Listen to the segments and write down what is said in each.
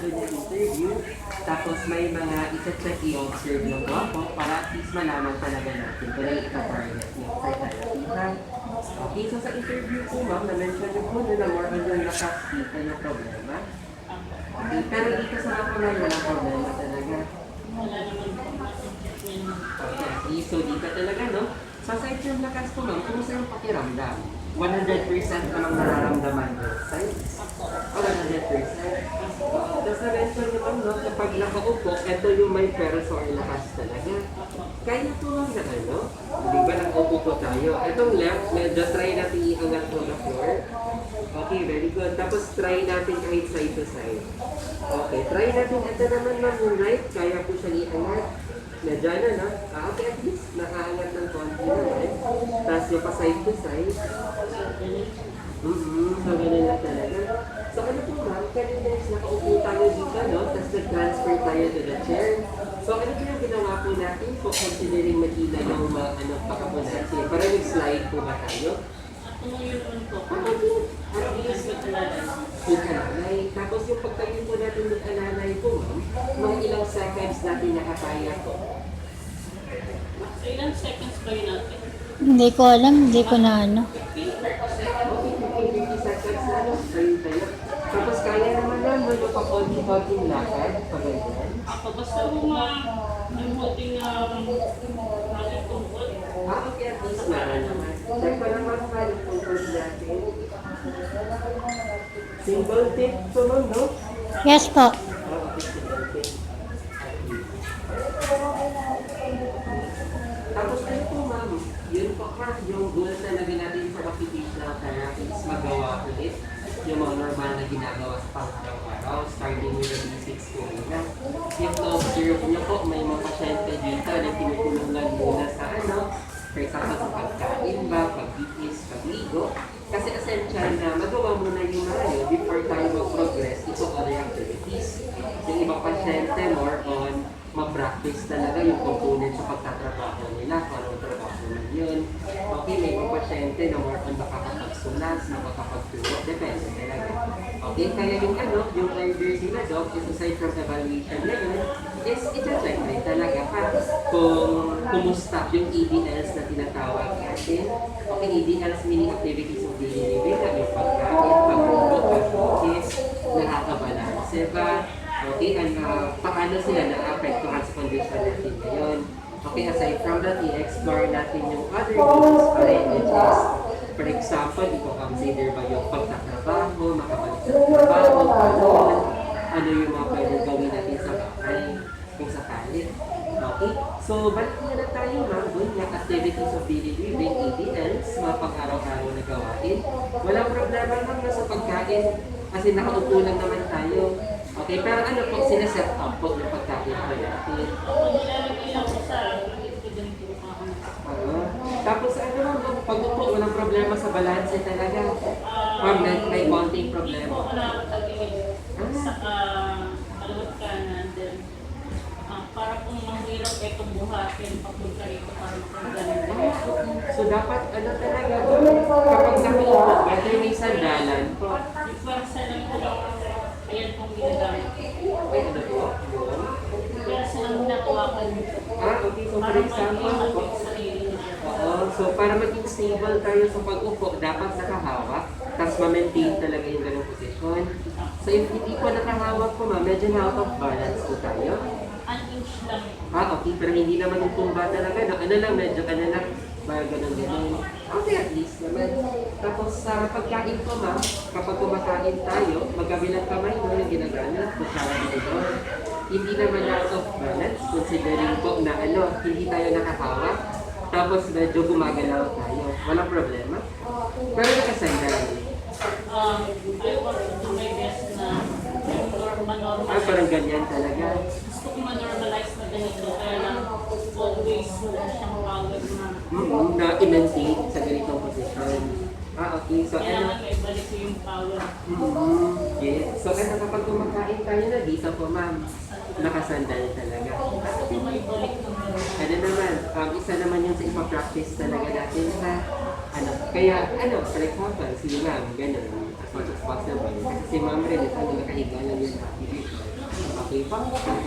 doon yung interview. Tapos may mga isa-check i-observe na po ako para at least malaman talaga natin kung ano ika-target niyo sa therapy. Ha? Okay, so sa interview po ma'am, na-mention niyo po na more on yung nakasita yung problema. Okay, pero dito sa mga kamay, walang problema talaga. Wala naman po Okay, so dito talaga, no? Sa side from lakas po ma'am, kumusta yung pakiramdam? 100% namang nararamdaman ko. Side? Oh, 100%. Tapos na-mention niyo ma'am, no? Kapag nakaupo, ito yung may perso or lakas talaga. Kaya po ma'am na ano? Hindi ba nakaupo po tayo? Itong left, medyo try natin iangat po na floor. Okay, very good. Tapos try natin kahit side to side. Okay, try natin. Ito naman ma'am yung right, kaya po siya iangat. Medyo ano, no? Okay, at least nakaangat ng konti naman. Tapos yung pa side to side. So ganun lang talaga. So ano po ma'am, kanina is nakaupo tayo dito, no? Tapos nag-transfer tayo to the chair. So ano po yung ginawa po natin po considering makina yung ano, pakapo natin? Para nag-slide po ba tayo? Tumuyuan po. At least mag-alalay. Tapos yung pagtayo po natin mag-alalay po ma'am, mga ilang seconds natin nakakaya po. So ilang seconds ba yun natin? Hindi ko alam, hindi ko na ano. Okay, 50 seconds na lang. Tayo. Tapos kaya naman lang, may pakonti-konting lakad, pag-ganyan. Ako basta kung yung holding aking tungkol. Okay, at least meron naman. Check ko naman kung yung tungkol natin. Single tip po ma'am, no? Yes po. Okay, single tip. Tapos ano po ma'am, yun po ka, yung goal talaga natin sa occupational therapy is magawa ulit yung mga normal na ginagawa sa pang-araw-araw, starting with the basics po muna. If na-observe niyo po, may mga pasyente dito na tinutulungan muna sa ano, for example sa pagkain ba, pag-iis, pagligo. Kasi essential na magawa muna yung mga yun before tayo mag-progress into other activities. Yung ibang pasyente, more on ma-practice talaga yung component sa pagtatrabaho nila, kung anong trabaho man yun. Okay, may mga pasyente na more on makakapagsulas, makakapagturo, depende talaga. Okay, kaya yung ano, yung orders nila doc, is aside from evaluation na yun, is ita-check rin talaga pa kung kumusta yung EDLs na tinatawag natin. Okay, EDLs meaning activities of daily living, yung pagkain, pag-ugot, pag-focus, nakakabalanse ba, okay, and paano sila na-apektuhan sa condition natin ngayon. Okay, aside from that, i-explore natin yung other goals pa rin, which is, for example, i-consider ba yung pagtatrabaho, makabalik sa trabaho, ano yung mga pwede gawin natin sa bahay, kung sakali. Okay, so balik na lang tayo ma'am, dun yung activities of daily living, ADLs, mga pang-araw-araw na gawain. Walang problema ma'am na sa pagkain, kasi nakaupo lang naman tayo. Okay, pero ano po, sineset up po yung pagkain po natin. Ako nilalagay lang ko sa student ko. Tapos ano ma'am, pag upo, walang problema sa balanse talaga. Ma'am, may konting Hindi problema. po ako nakakatagilid sa kalawat kanan. Then, para kung mahirap itong buhatin papunta rito para makagaling. So dapat ano talaga, kapag nakaupo, whether may sandalan po. Yung pwersa lang po lang, ayan pong ginagamit. Ay, ano po? Yun. Pwersa lang nakuwakan. Okay, so for Para example, mag-iingat sa sarili niya. oo, so para maging stable tayo sa pag-upo, dapat nakahawak, tapos ma-maintain talaga yung ganung posisyon. So if hindi po nakahawak po ma'am, medyo na out of balance po tayo. An inch lang. Okay, pero hindi naman yung tumba talaga, no? Ano lang, medyo ano lang, parang ganun. Okay, at least naman. Tapos sa pagkain po ma'am, kapag kumakain tayo, magkabilang kamay mo yung ginagamit, kutsara dito. Hindi naman out of balance, considering po na ano, hindi tayo nakahawak, tapos medyo gumagalaw tayo. Walang problema. Pero nakasandal. I want to do my best na yung normal. Parang ganyan talaga. Gusto ko ma-normalize na ganito. Kaya lang, always wala siyang power na. Na i-maintain sa ganitong posisyon. Okay. So, Kaya ano? lang, ibalik ko yung power. Yes. So, ano kapag kumakain tayo na dito po, ma'am, nakasandal talaga. Gusto ko maibalik ko na. Ano naman, isa naman yung sa ipapractice talaga natin sa, ano, kaya, ano, for example, sige ma'am, ganun. much as possible. Kasi si Ma'am rin, ito, nakahiga lang yun. Okay pa?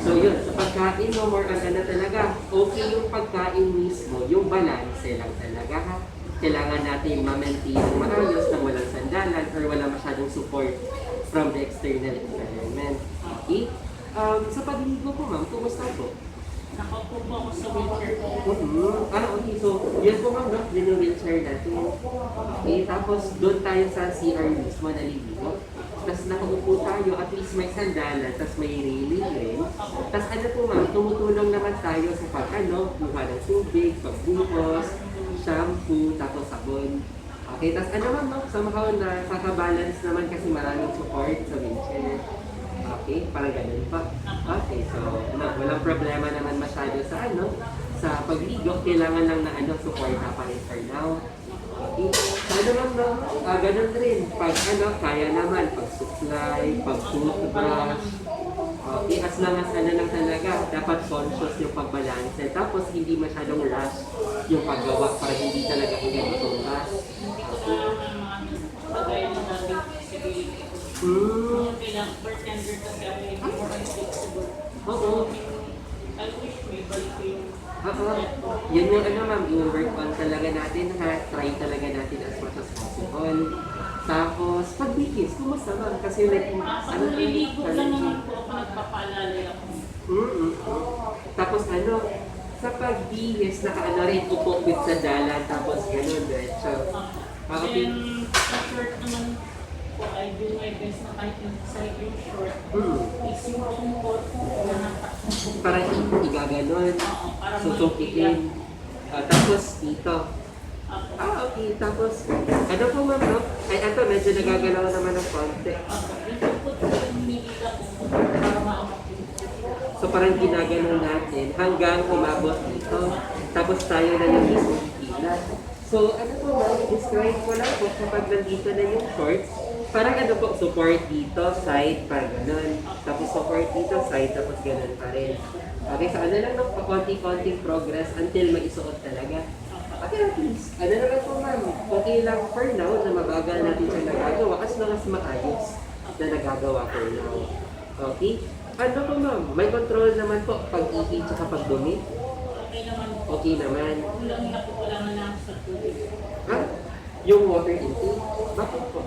So yun, sa pagkain mo, more on ano talaga, okay yung pagkain mismo, yung balance lang talaga ha. Kailangan natin ma-maintain ng maayos na walang sandalan or wala masyadong support from the external environment. Okay? Sa pagligo po ma'am, kumusta po? Nakaupo po ako sa wheelchair ko. Okay. So, yun po ma'am, no? Yun yung wheelchair natin. Okay, tapos doon tayo sa CR mismo na ligo. Tapos nakaupo tayo, at least may sandalan, tapos may railing rin. Tapos ano po ma'am, tumutulong naman tayo sa kuha ng tubig, pagbuhos, shampoo, tapos sabon. Okay, tapos ano ma'am, no? Somehow na kaka-balance naman kasi maraming support sa wheelchair. Okay, parang ganun pa. Okay, so walang problema naman masyado sa sa pagligo. Kailangan lang na support na pa rin for now. Okay, so lang no, ganun rin. Pag kaya naman, pag-supply, pag-toothbrush. Okay, as long as lang talaga, dapat conscious yung pagbalance. Tapos hindi masyadong rush yung paggawa para hindi talaga hanggang matumbas. Hindi ko na kagaya ng dating flexibility. Kailangan bartender kasi ako yung more flexible. Oo. I wish may balik ko yung Yun yung ma'am, i-work on talaga natin ha. Try talaga natin as much as possible. Tapos, pagbihis, kumusta ma'am? Kasi like, pag naliligo lang naman po ako, nagpapaalala ako. Tapos sa pagbihis, rin, upo with sa dalan, tapos gano'n, diretso. Okay. Then, sa short naman po, I do my best na kahit yung side yung short, is yung kumpot na natakot. Para igaganon, Para susukitin. Tapos dito. Okay. Tapos, ano po ma'am, no? Ay, medyo nagagalaw naman ng konti. Yung kumpot ko yung hinihila ko para maangat yung So parang ginaganon natin hanggang umabot dito. Tapos tayo na yung mismo hihila. So ano po ma'am, describe ko lang po kapag nandito na yung shorts. Parang po, support dito, side, parang ganun. Tapos support dito, side, tapos ganun pa rin. Okay, so lang no, pakonti-konting progress until maisuot talaga. Okay, at least, lang po ma'am, okay lang for now na mabagal natin siya nagagawa as long as maayos na nagagawa for now. Okay? Ano po ma'am, may control naman po pag-ihi at pag-dumi? Okay naman. Okay naman. Kulang na po, wala na lang sa tubig. Yung water intake? Bakit po?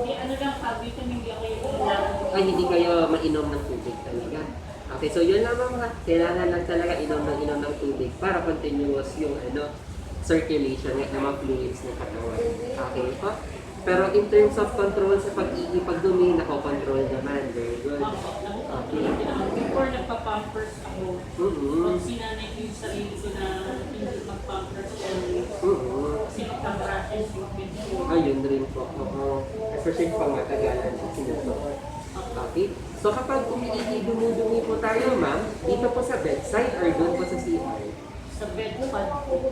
Hindi, lang, sabi ko, hindi ako yung ulang. Ay, hindi kayo mainom ng tubig talaga. Okay, so yun lang ma'am ha. Kailangan lang talaga inom ng tubig para continuous yung circulation ng mga fluids ng katawan. Okay po? Pero in terms of control sa pag-ihi, pag-dumi, nakokontrol naman. Very good. Okay. Before nagpa-pampers ako, pag sinanay ko yung sarili ko na hindi mag-pampers kasi magka-brushes yung pinto. Ayun rin po. Especially pang matagalan sa sinusuot. Okay. So kapag umiihi, dumudumi po tayo ma'am, dito po sa bedside or doon po sa CR? Sa bed pad po.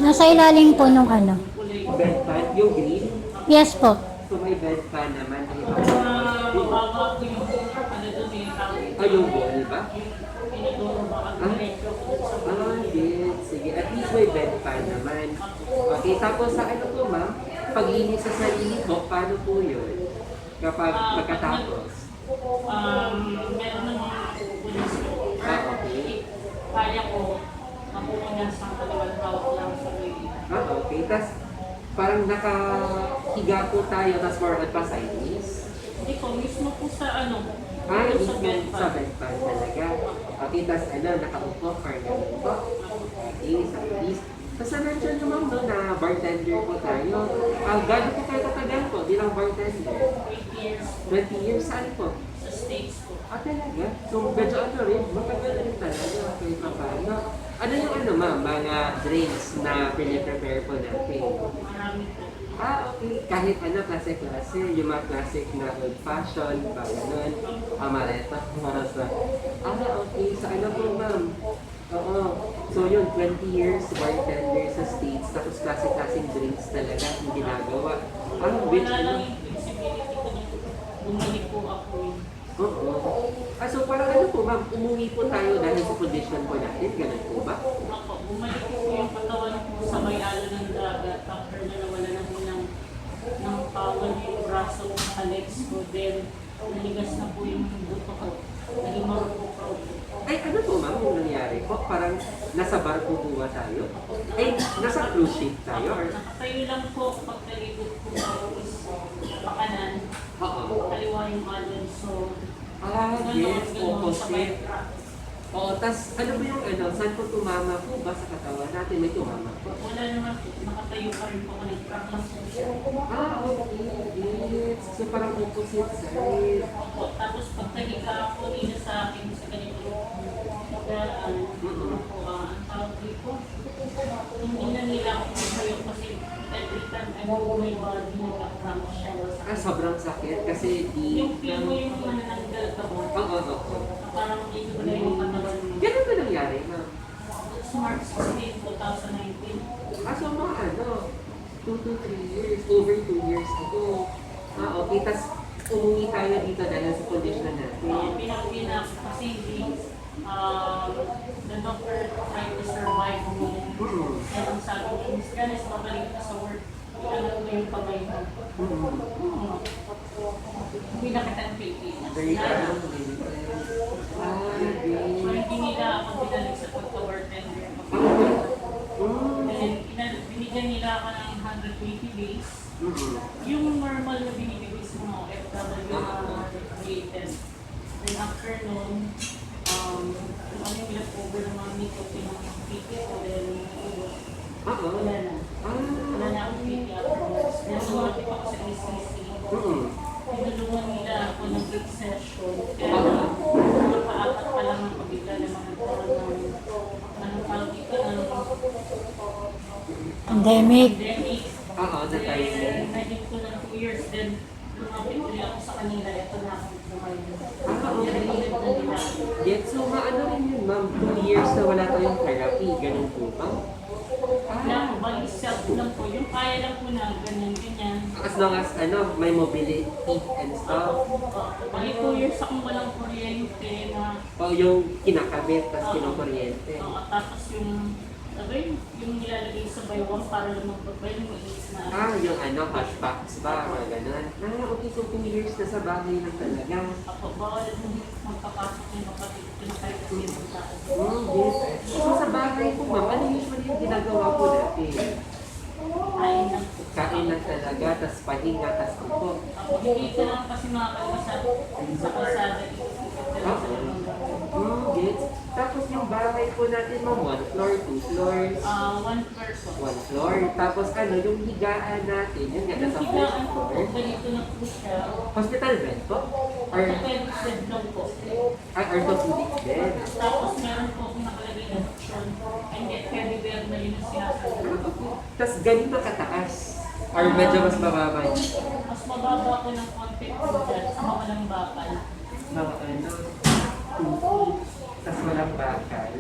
Nasa ilalim po nung Bed pad, yung green? Yes po. So may bed pad naman. Mababa ko yung doon yung tawag. Yung ball ba? Pinadoro ba ang diretso ko sa Yes. Sige, at least may bed pad naman. Okay, tapos sa po ma'am, paglinis sa sarili po, paano po yun? Kapag pagkatapos? Meron ng mga pupulis ko. Okay. Kaya ko mapupunasan ko dalawang hawak lang sa sarili. Okay. Tapos parang nakahiga po tayo, tapos more on pa sideways. Hindi ko, mismo po sa Mismo sa bed sa bed pad talaga. Okay, tapos nakaupo or ganun po. Okay, sa please. Tapos na-mention naman doon na bartender po tayo. Gano'n po kayo katagal po, bilang bartender? 8 years 20 years, saan po? sa States ko. Talaga? So, medyo rin, matagal rin talaga. Okay, paano? Ano yung ma'am, mga drinks na piniprepare po natin? Marami po. Okay. Kahit klase-klase, yung mga classic na old fashion, ba ganun, amaretto, marasa. Okay. So, po ma'am? Oo. So, yun, 20 years bartender sa States, tapos klase-klaseng drinks talaga yung ginagawa. Which Wala lang yung flexibility ko nung bumalik po ako yun. Oo. So parang po ma'am, umuwi po tayo dahil sa condition po natin, ganun po ba? Ako, bumalik po yung katawan ko sa may alo ng dagat after na nawala na po ng napawan yung braso ko sa legs ko. Then, naligas na po yung buto ko. Naging marupok po. Ay, ano po ma'am yung nangyari po? Parang nasa barko po ba tayo? Ay, nasa cruise ship tayo? Or... Nakatayo lang po pagkalibot ko is pakanan. Oo. Kaliwa yung alon. So, Ah, yes, opposite. track. Oo, tas ano ba yung ano, saan po tumama po ba sa katawan natin? May tumama po. Wala naman po. Nakatayo pa rin po ako. Nag-track lang po siya. Ah, okay. Yes. So parang opposite side. Opo. Tapos pagkahiga ako nila sa akin sa ganito, ang tawag dito, hindi na nila ako masayo kasi every time I move my body, nagka-cramp siya. Ah, sobrang sakit kasi di... Yung feel mo yung manananggal ka mo, Oo, oo. na parang hindi ko na yung katawan mo. Ganun ba nangyari, ma'am? Smart 16, 2019. Ah, so mga ano, 2 to 3 years, over 2 years ago. Ah, okay. Tas umuwi tayo dito dahil sa condition natin. Pinakina kasi the doctor tried to survive me. Kaya ang sabi ko, Miss Janice, babalik ka sa work. Ano mo yung kamay mo? Hindi na kita ng Pilipinas. Very Na- ano, ah, So, great. hindi nila ako binalik sa pagka-bartender. Then, binigyan nila ako ng 120 days. Yung normal na binibigay sa mga FW na created. Then after nun, kung ano yung leftover ng mga meat o pinang-piti ko, then Oo. wala na. Ah, Wala na akong piti afterwards. Then sumapit ako sa ACC. Tinulungan nila ako ng big session. Kaya nakapaapat pa lang ang pabigla ng mga anong tawag dito, Pandemic. pandemic. Oo, the timing. Then, naging ko ng 2 years, then lumapit ulit ako sa kanila. Ito na ako buhay. Ah, okay. Nilagilid na nila. Yet, so maano rin yun, ma'am? 2 years na wala tayong therapy, ganun po ba? Lang, bali self lang po. Yung kaya lang po na ganyan. As long as, ano, may mobility and stuff. Bali 2 years akong walang kuryente na O yung kinakabit, tapos kinukuryente. tapos yung nilalagay sa baywang para lumagbabay yung is na Ah, yung ano, hashpacks ba? Mga ganun. Ah, okay, so 2 years na sa bahay lang talaga. ako, bawal magpapasok yung kapatid ko na kahit kasi yung tao. Yes. So sa bahay po, ma'am, ano usually yung ginagawa po natin? Kain lang po. Kain lang talaga, tapos pahinga, tapos upo. Ako, hindi ko lang kasi mga kalmasat sa kalsada dito. Yes. Tapos yung bahay po natin, ma'am, 1 floor, 2 floors. 1 person. 1 floor. Tapos ano, yung higaan natin, yun nga, Yung nasa higaan first ko po, floor. ganito na po siya. Hospital bed po? Or Orthopedic bed lang po. orthopedic bed? Tapos meron po akong nakalagay na option. And yet, teddy bear na yun ang sinasabi. Tapos ganito kataas? Or medyo mas mababa? Mas mababa ko ng konti po dyan sa walang bakal. Mga ano, 2 feet, tapos walang bakal.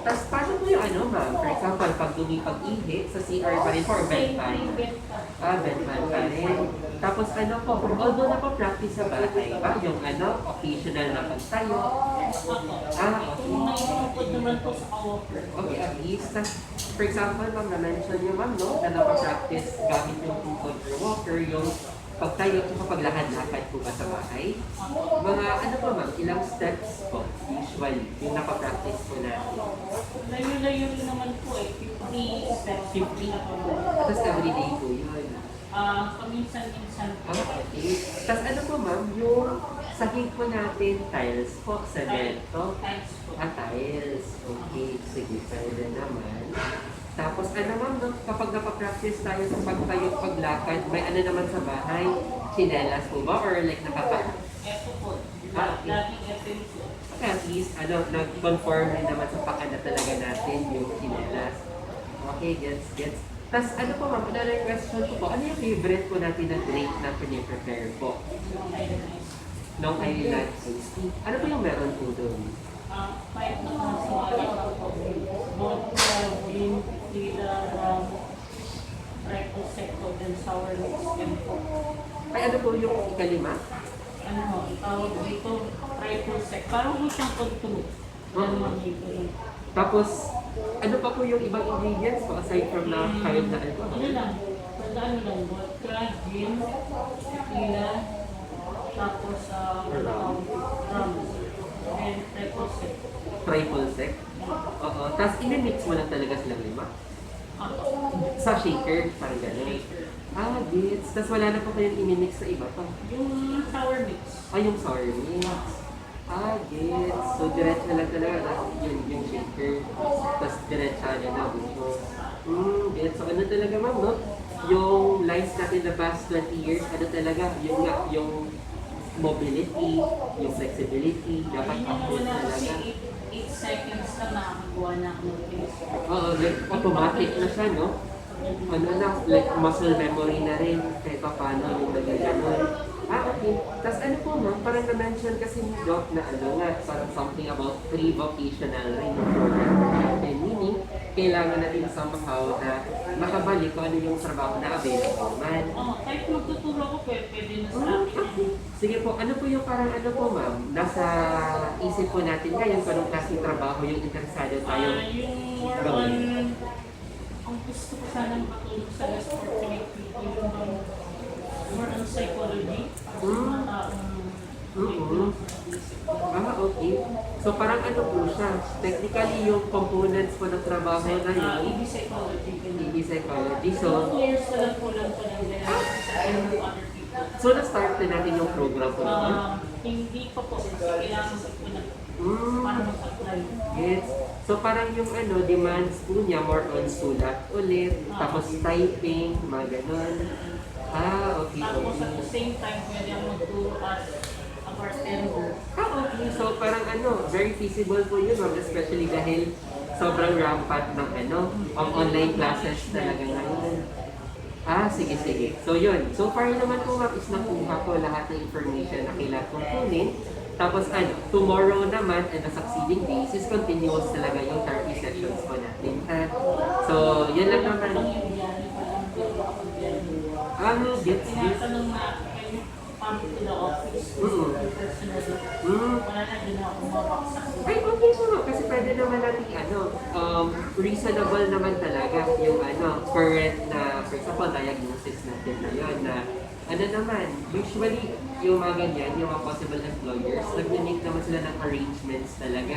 Tapos paano po yung ano, ma'am? For example, pag dumipag-ihi sa CR pa rin or bed pa rin? Bed pa. Ah, bedpan pa rin. Tapos ano po, although napapractice sa bahay ba, yung ano, occasional na pagtayo. Ako. Ah, okay. Kung may input naman po sa co-worker. Okay, at least. Tas, for example, ma'am, na-mention niyo, ma'am, no, na napapractice gamit yung tungkol or walker, yung pagtayo at paglakad-lakad po ba sa bahay? Mga ano po, ma'am, ilang steps po, usually, yung napapractice po natin. Layo-layo rin naman po eh. 50 steps. 50 na po. Tapos everyday po yun. Paminsan-minsan po. Ah, okay. Tapos ano po, ma'am, yung sahig po natin, tiles po, cemento. Times po. Ah, tiles. Okay, sige, pwede naman. Tapos ano ma'am, no, kapag napapractice tayo sa pagtayo, paglakad, may ano naman sa bahay, chinelas po ba? Or like nakaka... Ito po. Ah, okay. Laging ito yung po. Okay, at least, ano, nag-conform rin naman sa pakana talaga natin yung chinelas. Okay, gets. Tapos ano po ma'am, another question ko po, ano yung favorite po natin na drink na prepare po? Long Island Iced Tea. Ano po yung meron po doon? 5 na mga po. Vodka, gin, tequila, rum, triple secto, then sour mix, and po. Ay, ano po yung kalima? Ano mo, tawag dito, triple sec. Parang mo siyang control. Yan mga dito yun. Tapos, ano pa po yung ibang ingredients po aside from na kahit na alcohol? Ano lang, Tandaan mo lang, vodka, gin, tequila, tapos rum, and triple sec. Triple sec. Oo. Tapos i-mix mo lang talaga silang lima. Sa shaker, parang gano'n. Ah, gets. Tapos wala na po kayong i-mix sa iba pa. Yung sour mix. Ah, yung sour mix. Ah, gets. So, diretso na lang talaga. Yung shaker. Tapos diretso na na gusto. Gets. So, ano talaga ma'am, no? Yung lives natin the past 20 years, ano talaga, yung nga, yung mobility, yung flexibility, dapat Ayun yung upload una kasi talaga. 8 seconds na nakakagawa na ako ng face. Oo, like automatic na siya, no? Ano na, like muscle memory na rin, kahit pa paano yung naging ganun. Ah, okay. Tapos ano po ma'am, parang na-mention kasi ni Doc na ano nga, parang something about pre-vocational rin yung program natin. Meaning, kailangan natin somehow na makabalik kung ano yung trabaho na available man. Kahit magtuturo ko, pwede na sa akin. Sige po, ano po yung parang ano po ma'am, nasa isip po natin ngayon kung anong klaseng trabaho yung interesado tayo. Yung more on, ang gusto ko sana makatulong sa less fortunate people, yung bang more on psychology, mga taong Ah, okay. So parang ano po siya, technically yung components po ng trabaho na yun, EB psychology. EB psychology. So, So, 2 years na lang po lang po ng other people. so na-start na natin yung program po naman. Hindi pa po, kasi kailangan ko po na Mm, para mag-apply. yes. So parang yung ano, demands po niya more on sulat ulit, tapos typing, mga ganun. Ah, okay, Tapos at the okay. same time, pwede ako magturo as a bartender. Ah, okay. So parang ano, very feasible po yun, ma'am, especially dahil sobrang rampant ng ano, ang online classes talaga ngayon. Ah, sige, sige. So yun. So far naman po ma'am is nakuha ko lahat ng information na kailangan kong kunin. Tapos ano, tomorrow naman and the succeeding days is continuous talaga yung therapy sessions po natin. Ha? So, yun lang naman. Yung biyahe pa lang, pwede ako biyahe. Gets. Tinatanong na, can you come to the office? Personally. Wala na din ako mabaksak. Ay, okay po ma'am. Kasi pwede naman natin ano, reasonable naman talaga yung ano, current na, for example, diagnosis natin na yun na ano naman, usually yung mga ganyan, yung mga possible employers, nag-make naman sila ng arrangements talaga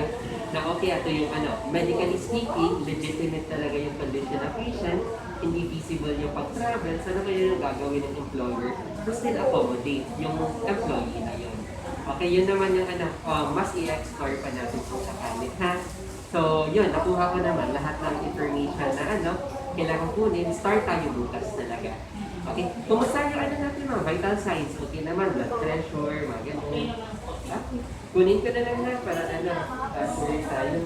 na okay, ito yung ano, medically speaking, legitimate talaga yung condition ng patient, hindi feasible yung pag-travel, so ano kaya yung gagawin ng employer to still accommodate yung employee na yun. Okay, yun naman yung ano, mas i-explore pa natin kung sakali, ha? So, yun, nakuha ko naman lahat ng information na ano, kailangan kunin, start tayo bukas talaga. Okay, kumusta yung ano natin mga vital signs? Okay naman, blood pressure, mga ganun. Okay. Kunin ko na lang na para ano, sure tayo.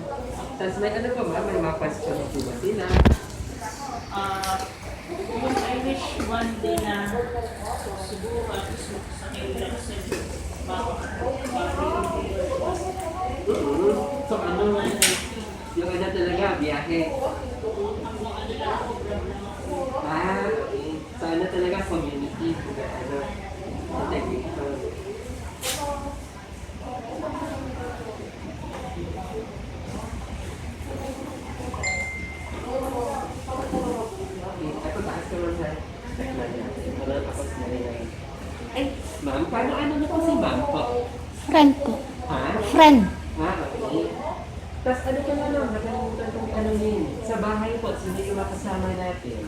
Tapos may ano pa ba? May mga questions po ba sila? Yung I wish one day na siguro gusto ko sa kanila kasi So ano, yung ano talaga, biyahe. Ah, okay. So ano talaga, community, ano, integration. Okay, ako taas ko lang sa tekman natin. Para tapos na rin ay. Ay, ma'am, paano ano na po si ma'am po? Friend ko. Ha? Friend. Ah, okay. Tapos ano ka na lang, nakalimutan kong tanongin. Sa bahay po, sino yung makasama natin?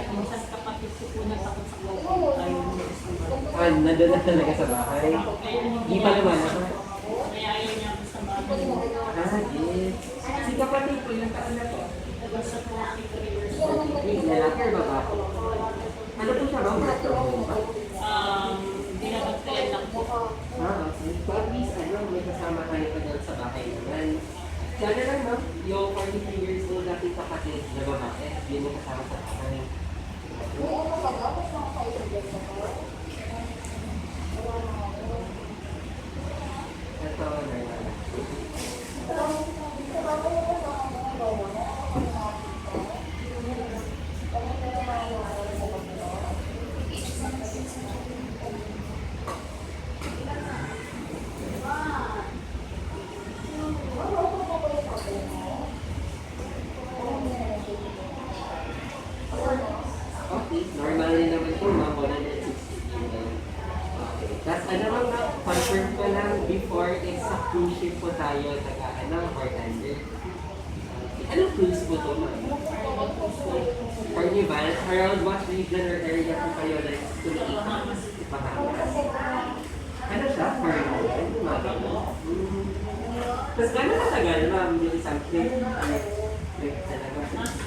Minsan kapatid ko po natakot sa COVID, ayaw mo Ah, nandun na talaga sa bahay. Di pa naman ako. Kaya ayaw niya ako sa bahay. Ah, yes. Si kapatid ko, yung taon na po. Basta po 43 years 43, lalaki or babae? Ano po siya ba? Work from home ba? Binabagtayan lang po. Ah, okay. So at least, ano, may kasama tayo pa doon sa bahay naman. Sana lang, no? Yung 43 years old natin kapatid na babae, yun yung kasama sa bahay. Ito, Tapos ano lang na, confirm ko lang before it's a cruise ship po tayo, bartender. Anong cruise po to, ma'am? Carnival, around what region or area po kayo like tumiikas? Bahamas. Ano siya? Carnival? Tapos gano'n katagal, ma'am, yung isang trip? Like, talaga.